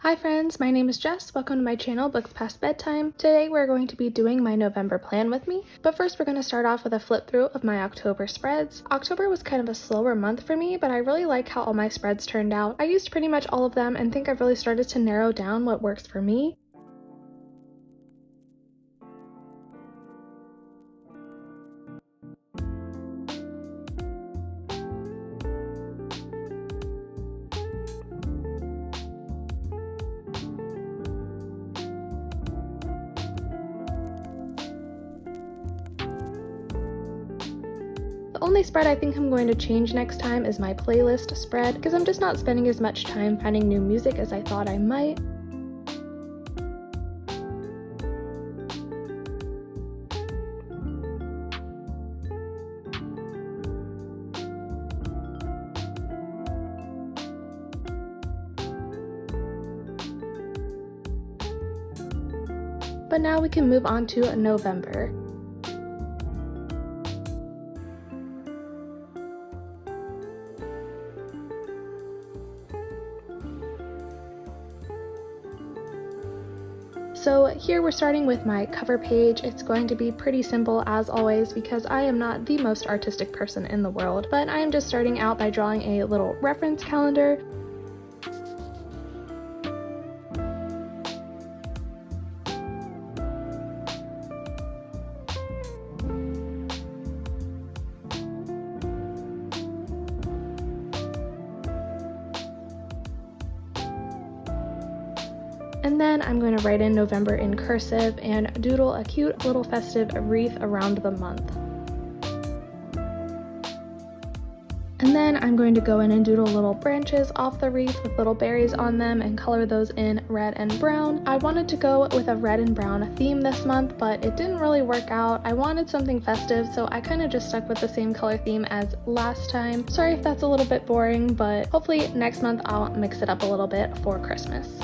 Hi friends, my name is Jess. Welcome to my channel, Books Past Bedtime. Today we're going to be doing my November plan with me, but first we're going to start off with a flip through of my October spreads. October was kind of a slower month for me, but I really like how all my spreads turned out. I used pretty much all of them and think I've really started to narrow down what works for me. The only spread I think I'm going to change next time is my playlist spread, because I'm just not spending as much time finding new music as I thought I might. But now we can move on to November. So here we're starting with my cover page. It's going to be pretty simple as always because I am not the most artistic person in the world, but I am just starting out by drawing a little reference calendar. And then I'm going to write in November in cursive and doodle a cute little festive wreath around the month. And then I'm going to go in and doodle little branches off the wreath with little berries on them and color those in red and brown. I wanted to go with a red and brown theme this month, but it didn't really work out. I wanted something festive, so I kind of just stuck with the same color theme as last time. Sorry if that's a little bit boring, but hopefully next month I'll mix it up a little bit for Christmas.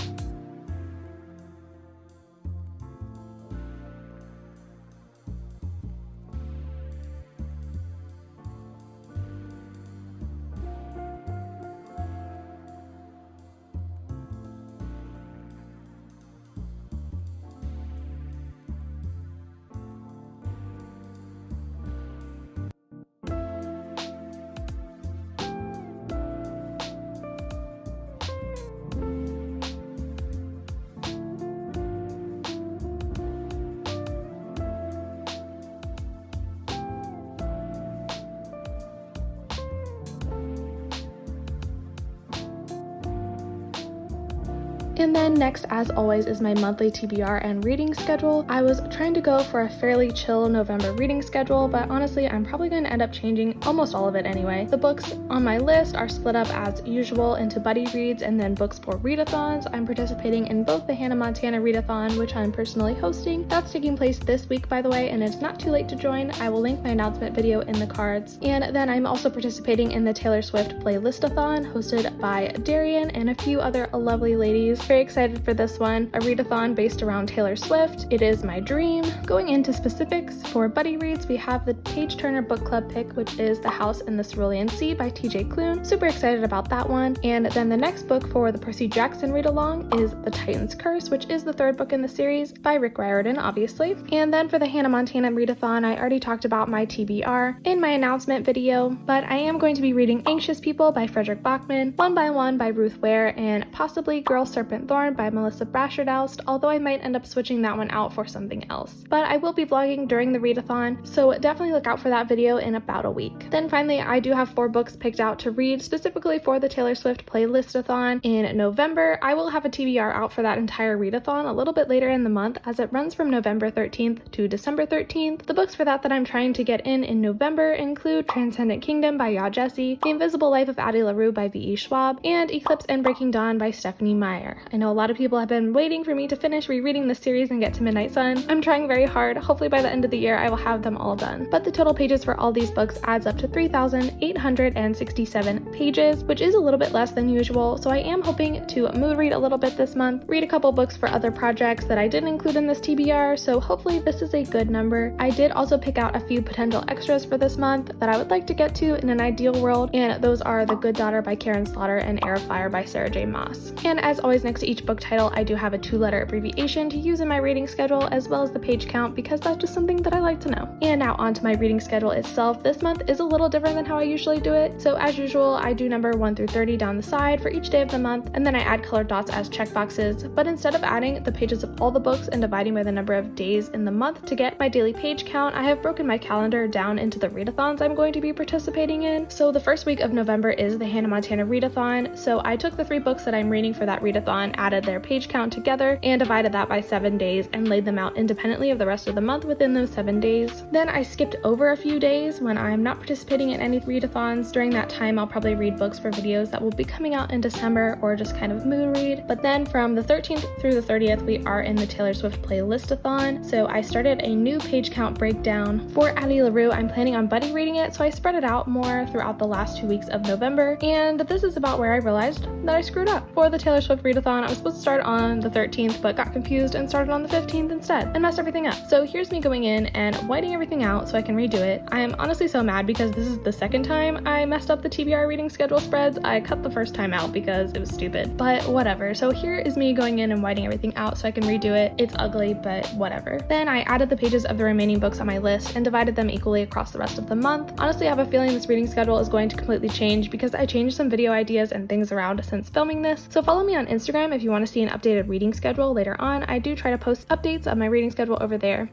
And then next, as always, is my monthly TBR and reading schedule. I was trying to go for a fairly chill November reading schedule, but honestly, I'm probably going to end up changing almost all of it anyway. The books on my list are split up as usual into buddy reads and then books for readathons. I'm participating in both the Hannah Montana Readathon, which I'm personally hosting. That's taking place this week, by the way, and it's not too late to join. I will link my announcement video in the cards. And then I'm also participating in the Taylor Swift Playlistathon, hosted by Darian and a few other lovely ladies. Very excited for this one, a readathon based around Taylor Swift. It is my dream. Going into specifics, for buddy reads, we have the Page Turner book club pick, which is The House in the Cerulean Sea by TJ Klune. Super excited about that one. And then the next book for the Percy Jackson read-along is The Titan's Curse, which is the third book in the series by Rick Riordan, obviously. And then for the Hannah Montana readathon, I already talked about my TBR in my announcement video, but I am going to be reading Anxious People by Frederick Bachman, One by One by Ruth Ware, and possibly Girl Serpent Thorn by Melissa Brasherdoust, although I might end up switching that one out for something else. But I will be vlogging during the readathon, so definitely look out for that video in about a week. Then finally, I do have 4 books picked out to read specifically for the Taylor Swift Playlistathon in November. I will have a TBR out for that entire readathon a little bit later in the month, as it runs from November 13th to December 13th. The books for that I'm trying to get in November include Transcendent Kingdom by 𝗂𝗪esse, The Invisible Life of Addie LaRue by V.E. Schwab, and Eclipse and Breaking Dawn by Stephanie Meyer. I know a lot of people have been waiting for me to finish rereading this series and get to Midnight Sun. I'm trying very hard. Hopefully by the end of the year I will have them all done. But the total pages for all these books adds up to 3,867 pages, which is a little bit less than usual, so I am hoping to mood read a little bit this month, read a couple books for other projects that I didn't include in this TBR, so hopefully this is a good number. I did also pick out a few potential extras for this month that I would like to get to in an ideal world, and those are The Good Daughter by Karen Slaughter and Heir of Fire by Sarah J. Maas. And as always, next to each book title, I do have a 2-letter abbreviation to use in my reading schedule, as well as the page count, because that's just something that I like to know. And now onto my reading schedule itself. This month is a little different than how I usually do it. So as usual, I do number 1 through 30 down the side for each day of the month, and then I add colored dots as checkboxes. But instead of adding the pages of all the books and dividing by the number of days in the month to get my daily page count, I have broken my calendar down into the readathons I'm going to be participating in. So the first week of November is the Hannah Montana Readathon. So I took the 3 books that I'm reading for that readathon, added their page count together, and divided that by 7 days and laid them out independently of the rest of the month within those 7 days. Then I skipped over a few days when I'm not participating in any readathons. During that time, I'll probably read books for videos that will be coming out in December or just kind of mood read. But then from the 13th through the 30th, we are in the Taylor Swift playlist-a-thon. So I started a new page count breakdown for Addie LaRue. I'm planning on buddy reading it, so I spread it out more throughout the last 2 weeks of November. And this is about where I realized that I screwed up. For the Taylor Swift readathon, I was supposed to start on the 13th, but got confused and started on the 15th instead and messed everything up. So here's me going in and whiting everything out so I can redo it. I am honestly so mad because this is the second time I messed up the TBR reading schedule spreads. I cut the first time out because it was stupid, but whatever. So here is me going in and whiting everything out so I can redo it. It's ugly, but whatever. Then I added the pages of the remaining books on my list and divided them equally across the rest of the month. Honestly, I have a feeling this reading schedule is going to completely change because I changed some video ideas and things around since filming this. So follow me on Instagram if you want to see an updated reading schedule later on. I do try to post updates of my reading schedule over there.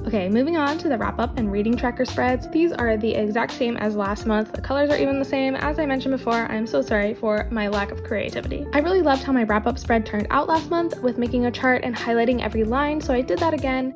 Okay, moving on to the wrap-up and reading tracker spreads. These are the exact same as last month. The colors are even the same. As I mentioned before, I'm so sorry for my lack of creativity. I really loved how my wrap-up spread turned out last month with making a chart and highlighting every line, so I did that again.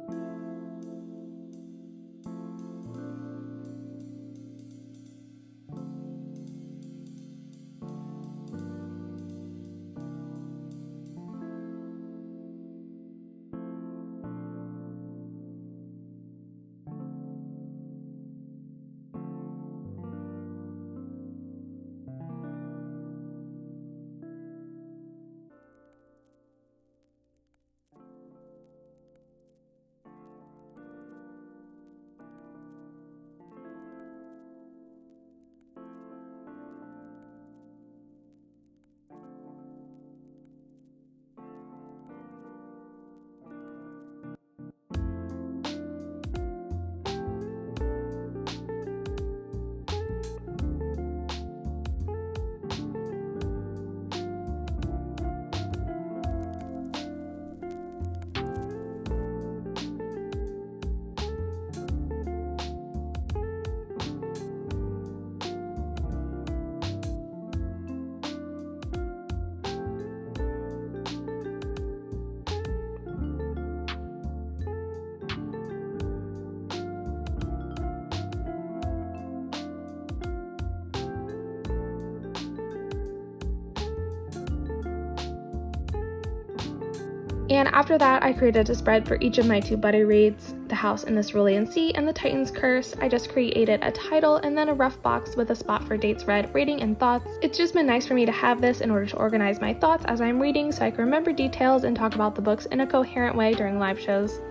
And after that, I created a spread for each of my 2 buddy reads, The House in the Cerulean Sea and The Titan's Curse. I just created a title and then a rough box with a spot for dates read, rating, and thoughts. It's just been nice for me to have this in order to organize my thoughts as I'm reading so I can remember details and talk about the books in a coherent way during live shows.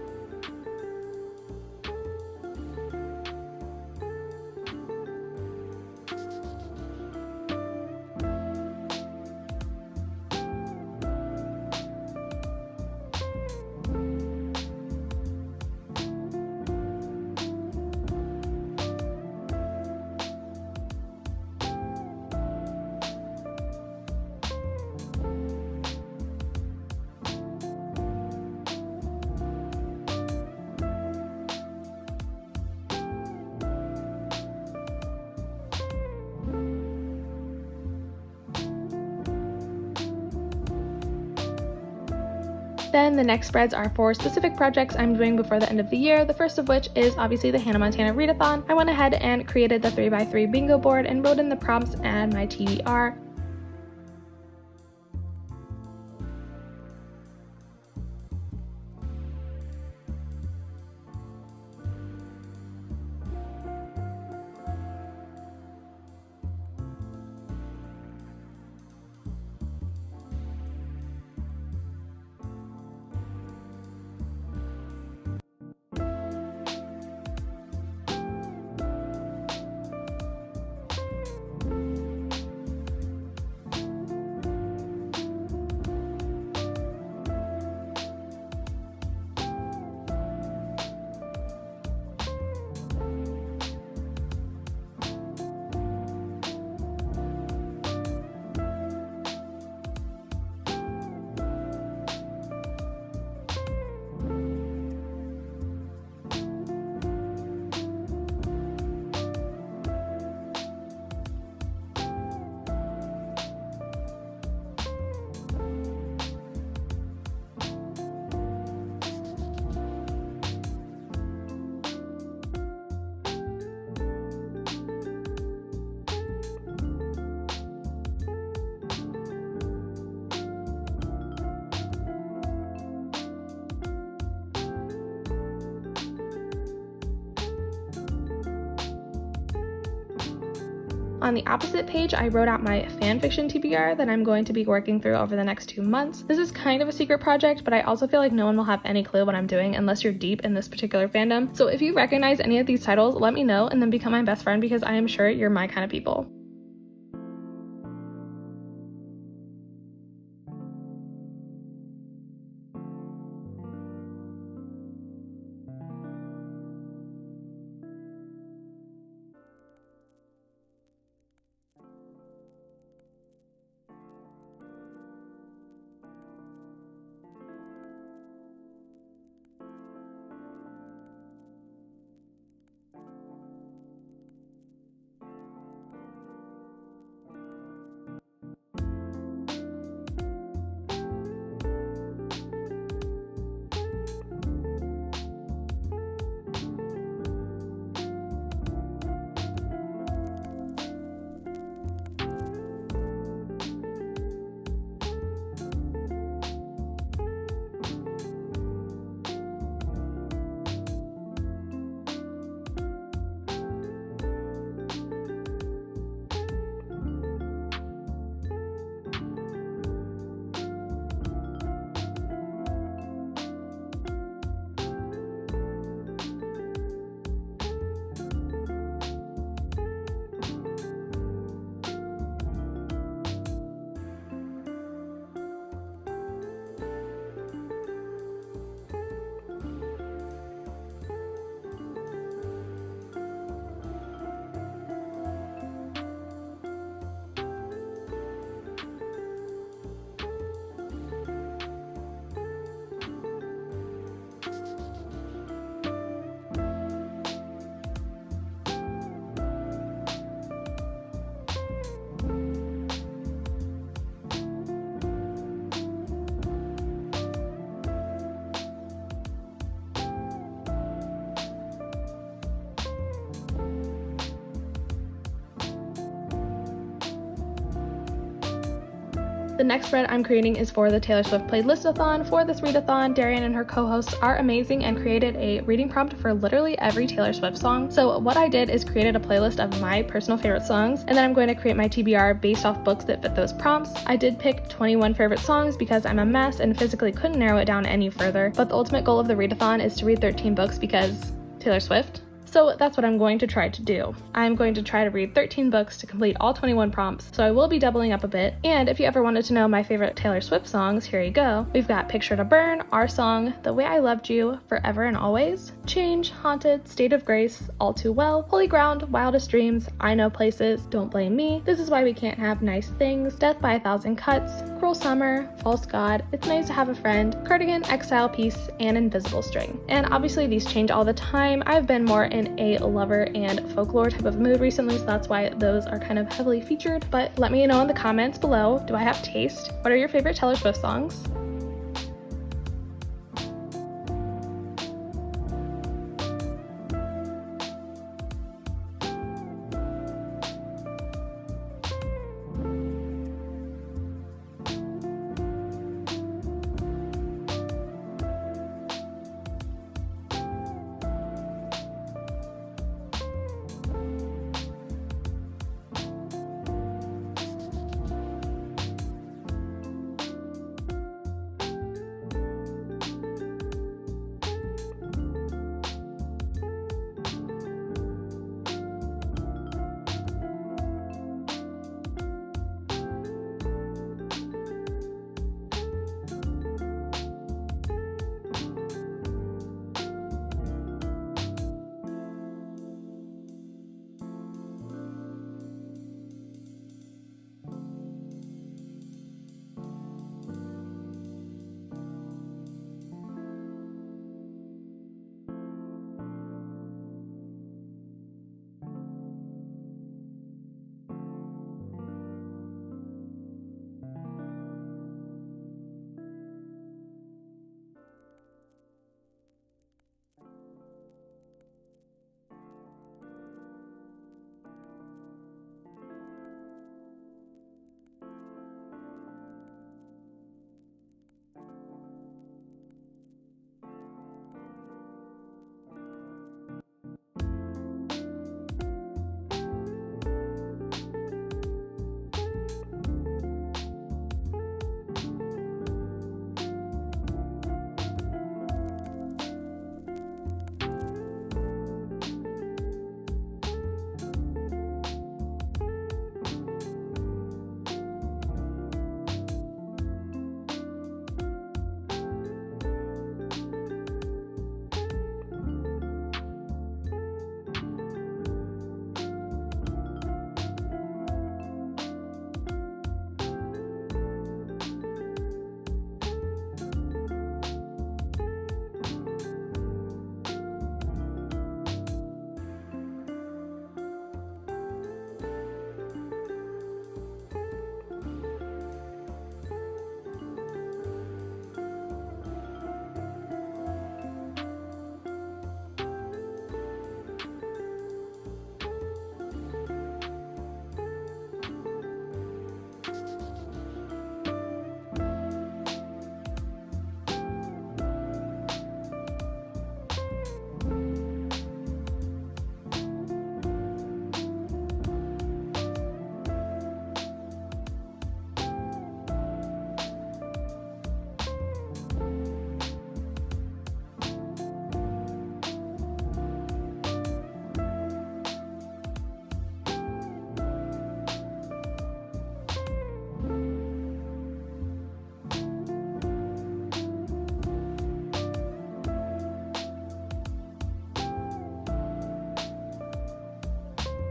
Then the next spreads are for specific projects I'm doing before the end of the year, the first of which is obviously the Hannah Montana Readathon. I went ahead and created the 3x3 bingo board and wrote in the prompts and my TBR. On the opposite page, I wrote out my fanfiction TBR that I'm going to be working through over the next 2 months. This is kind of a secret project, but I also feel like no one will have any clue what I'm doing unless you're deep in this particular fandom. So if you recognize any of these titles, let me know and then become my best friend because I am sure you're my kind of people. The next spread I'm creating is for the Taylor Swift Playlistathon. For this readathon, Darian and her co-hosts are amazing and created a reading prompt for literally every Taylor Swift song. So what I did is created a playlist of my personal favorite songs, and then I'm going to create my TBR based off books that fit those prompts. I did pick 21 favorite songs because I'm a mess and physically couldn't narrow it down any further, but the ultimate goal of the readathon is to read 13 books because Taylor Swift. So that's what I'm going to try to do. I'm going to try to read 13 books to complete all 21 prompts, so I will be doubling up a bit. And if you ever wanted to know my favorite Taylor Swift songs, here you go. We've got Picture to Burn, Our Song, The Way I Loved You, Forever and Always, Change, Haunted, State of Grace, All Too Well, Holy Ground, Wildest Dreams, I Know Places, Don't Blame Me, This Is Why We Can't Have Nice Things, Death by a Thousand Cuts, Cruel Summer, False God, It's Nice to Have a Friend, Cardigan, Exile, Peace, and Invisible String. And obviously these change all the time. I've been more in a lover and folklore type of mood recently, so that's why those are kind of heavily featured. But let me know in the comments below, do I have taste? What are your favorite Taylor Swift songs?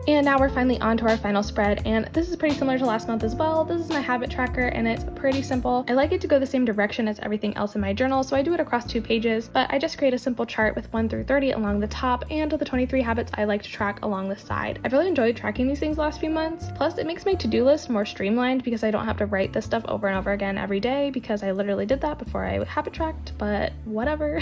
And now we're finally on to our final spread, and this is pretty similar to last month as well. This is my habit tracker, and it's pretty simple. I like it to go the same direction as everything else in my journal, so I do it across 2 pages, but I just create a simple chart with 1 through 30 along the top and the 23 habits I like to track along the side. I've really enjoyed tracking these things the last few months. Plus, it makes my to-do list more streamlined because I don't have to write this stuff over and over again every day, because I literally did that before I habit tracked, but whatever.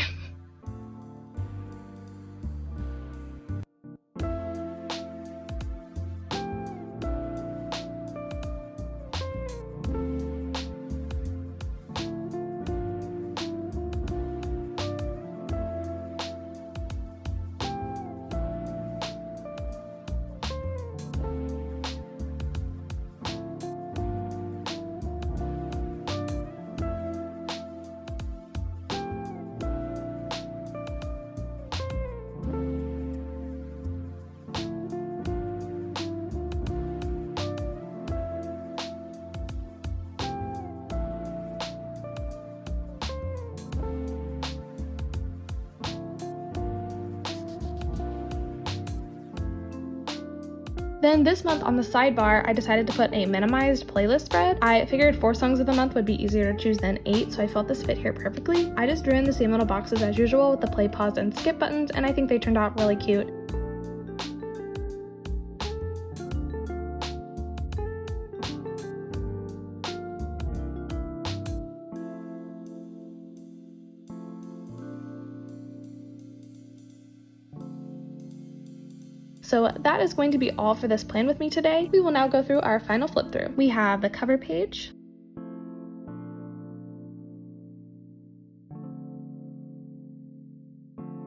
Then this month on the sidebar, I decided to put a minimized playlist spread. I figured 4 songs of the month would be easier to choose than 8, so I felt this fit here perfectly. I just drew in the same little boxes as usual with the play, pause, and skip buttons, and I think they turned out really cute. So that is going to be all for this plan with me today. We will now go through our final flip through. We have the cover page,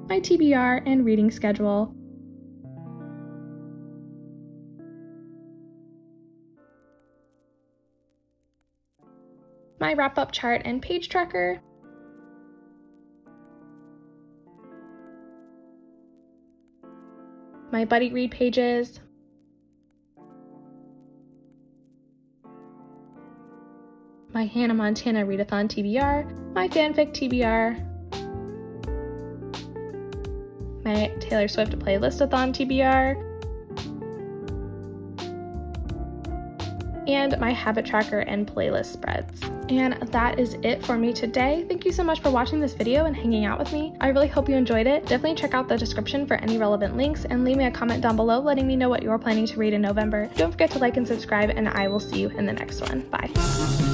my TBR and reading schedule, my wrap-up chart and page tracker, my buddy read pages, my Hannah Montana Readathon TBR, my Fanfic TBR, my Taylor Swift Playlistathon TBR, and my habit tracker and playlist spreads. And that is it for me today. Thank you so much for watching this video and hanging out with me. I really hope you enjoyed it. Definitely check out the description for any relevant links and leave me a comment down below letting me know what you're planning to read in November. Don't forget to like and subscribe, and I will see you in the next one. Bye.